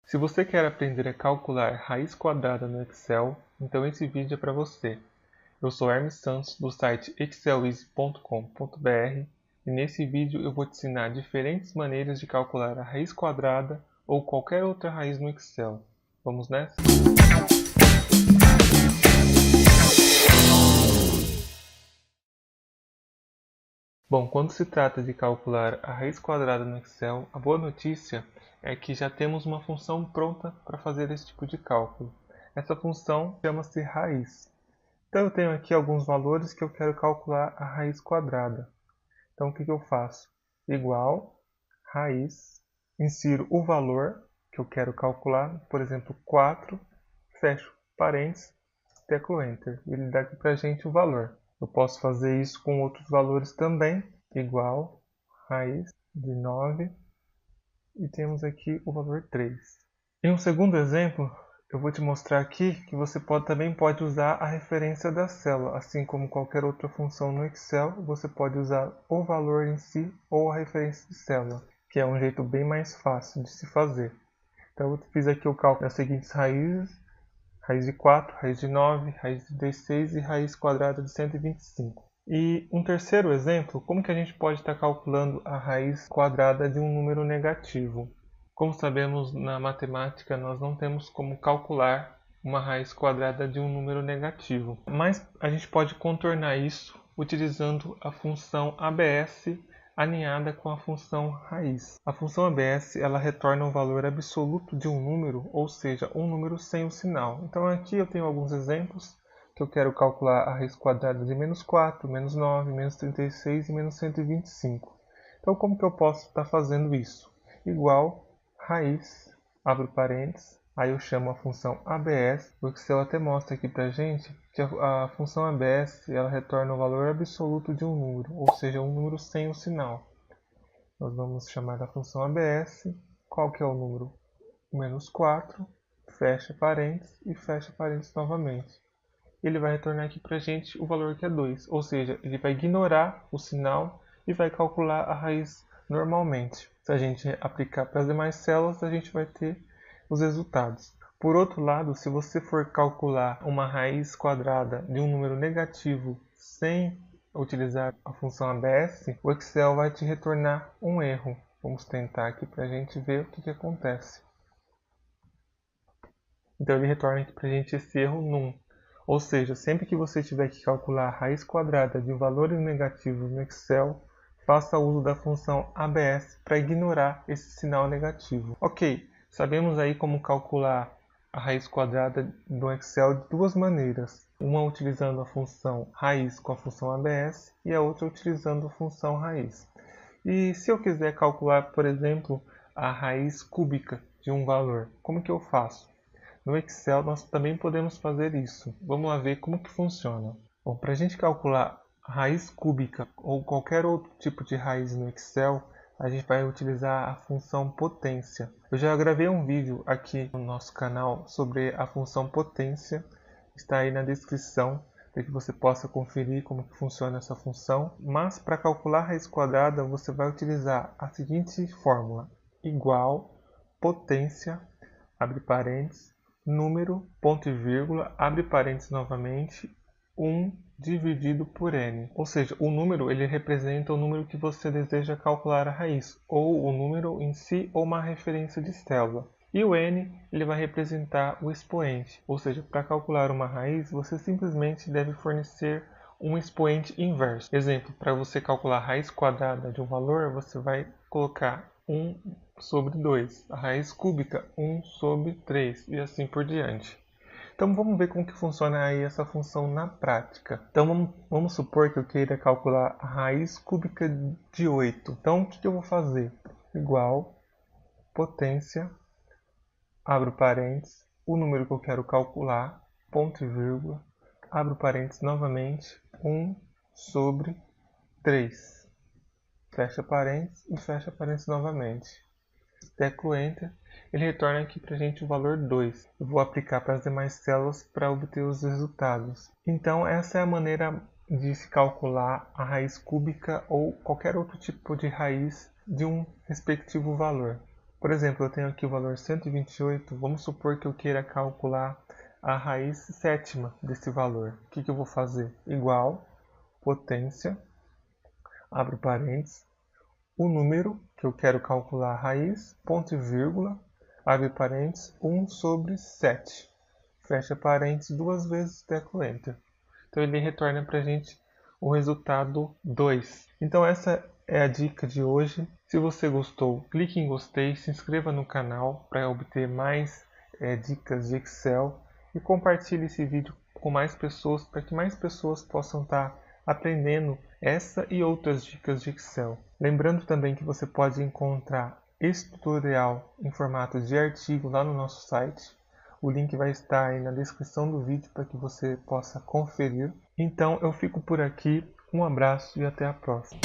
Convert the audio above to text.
Se você quer aprender a calcular raiz quadrada no Excel, então esse vídeo é para você. Eu sou Hermes Santos do site exceleasy.com.br e nesse vídeo eu vou te ensinar diferentes maneiras de calcular a raiz quadrada ou qualquer outra raiz no Excel. Vamos nessa? Bom, quando se trata de calcular a raiz quadrada no Excel, a boa notícia é que já temos uma função pronta para fazer esse tipo de cálculo. Essa função chama-se raiz. Então eu tenho aqui alguns valores que eu quero calcular a raiz quadrada. Então o que eu faço? Igual, raiz, insiro o valor que eu quero calcular, por exemplo 4, fecho parênteses, teclo Enter. Ele dá aqui para a gente o valor. Eu posso fazer isso com outros valores também, igual, raiz de 9, e temos aqui o valor 3. Em um segundo exemplo, eu vou te mostrar aqui que você também pode usar a referência da célula, assim como qualquer outra função no Excel, você pode usar o valor em si ou a referência de célula, que é um jeito bem mais fácil de se fazer. Então eu fiz aqui o cálculo das seguintes raízes: raiz de 4, raiz de 9, raiz de 16 e raiz quadrada de 125. E um terceiro exemplo, como que a gente pode estar calculando a raiz quadrada de um número negativo? Como sabemos, na matemática nós não temos como calcular uma raiz quadrada de um número negativo, mas a gente pode contornar isso utilizando a função ABS alinhada com a função raiz. A função ABS ela retorna um valor absoluto de um número, ou seja, um número sem o sinal. Então aqui eu tenho alguns exemplos que eu quero calcular a raiz quadrada de menos 4, menos 9, menos 36 e menos 125. Então como que eu posso estar fazendo isso? Igual, raiz, abro parênteses, aí eu chamo a função ABS. O Excel até mostra aqui pra gente que a função ABS ela retorna o valor absoluto de um número, ou seja, um número sem o sinal. Nós vamos chamar a função ABS, qual que é o número? Menos 4, fecha parênteses e fecha parênteses novamente. Ele vai retornar aqui pra gente o valor que é 2, ou seja, ele vai ignorar o sinal e vai calcular a raiz normalmente. Se a gente aplicar para as demais células, a gente vai ter os resultados. Por outro lado, se você for calcular uma raiz quadrada de um número negativo sem utilizar a função ABS, o Excel vai te retornar um erro. Vamos tentar aqui para a gente ver o que acontece. Então ele retorna aqui para a gente esse erro num. Ou seja, sempre que você tiver que calcular a raiz quadrada de valores negativos no Excel, faça uso da função ABS para ignorar esse sinal negativo. Ok, sabemos aí como calcular a raiz quadrada do Excel de duas maneiras. Uma utilizando a função raiz com a função ABS e a outra utilizando a função raiz. E se eu quiser calcular, por exemplo, a raiz cúbica de um valor, como que eu faço? No Excel nós também podemos fazer isso. Vamos lá ver como que funciona. Bom, para a gente calcular a raiz cúbica ou qualquer outro tipo de raiz no Excel, a gente vai utilizar a função potência. Eu já gravei um vídeo aqui no nosso canal sobre a função potência. Está aí na descrição para que você possa conferir como que funciona essa função. Mas para calcular a raiz quadrada, você vai utilizar a seguinte fórmula: igual potência, abre parênteses, número, ponto e vírgula, abre parênteses novamente, 1 dividido por n. Ou seja, o número ele representa o número que você deseja calcular a raiz, ou o número em si, ou uma referência de célula. E o n ele vai representar o expoente, ou seja, para calcular uma raiz, você simplesmente deve fornecer um expoente inverso. Exemplo, para você calcular a raiz quadrada de um valor, você vai colocar 1 sobre 2, a raiz cúbica 1 sobre 3 e assim por diante. Então vamos ver como que funciona aí essa função na prática. Então vamos supor que eu queira calcular a raiz cúbica de 8. Então o que eu vou fazer? Igual potência, abro parênteses, o número que eu quero calcular, ponto e vírgula, abro parênteses novamente, 1 sobre 3. Fecha parênteses e fecha parênteses novamente. Teclo Enter, ele retorna aqui para a gente o valor 2. Eu vou aplicar para as demais células para obter os resultados. Então essa é a maneira de se calcular a raiz cúbica ou qualquer outro tipo de raiz de um respectivo valor. Por exemplo, eu tenho aqui o valor 128, vamos supor que eu queira calcular a raiz sétima desse valor. O que eu vou fazer? Igual, potência, abre parênteses, o número que eu quero calcular a raiz, ponto e vírgula, abre parênteses, 1 sobre 7. Fecha parênteses, 2 vezes, tecla Enter. Então ele retorna para a gente o resultado 2. Então essa é a dica de hoje. Se você gostou, clique em gostei, se inscreva no canal para obter mais dicas de Excel e compartilhe esse vídeo com mais pessoas para que mais pessoas possam estar aprendendo essa e outras dicas de Excel. Lembrando também que você pode encontrar esse tutorial em formato de artigo lá no nosso site. O link vai estar aí na descrição do vídeo para que você possa conferir. Então eu fico por aqui, um abraço e até a próxima.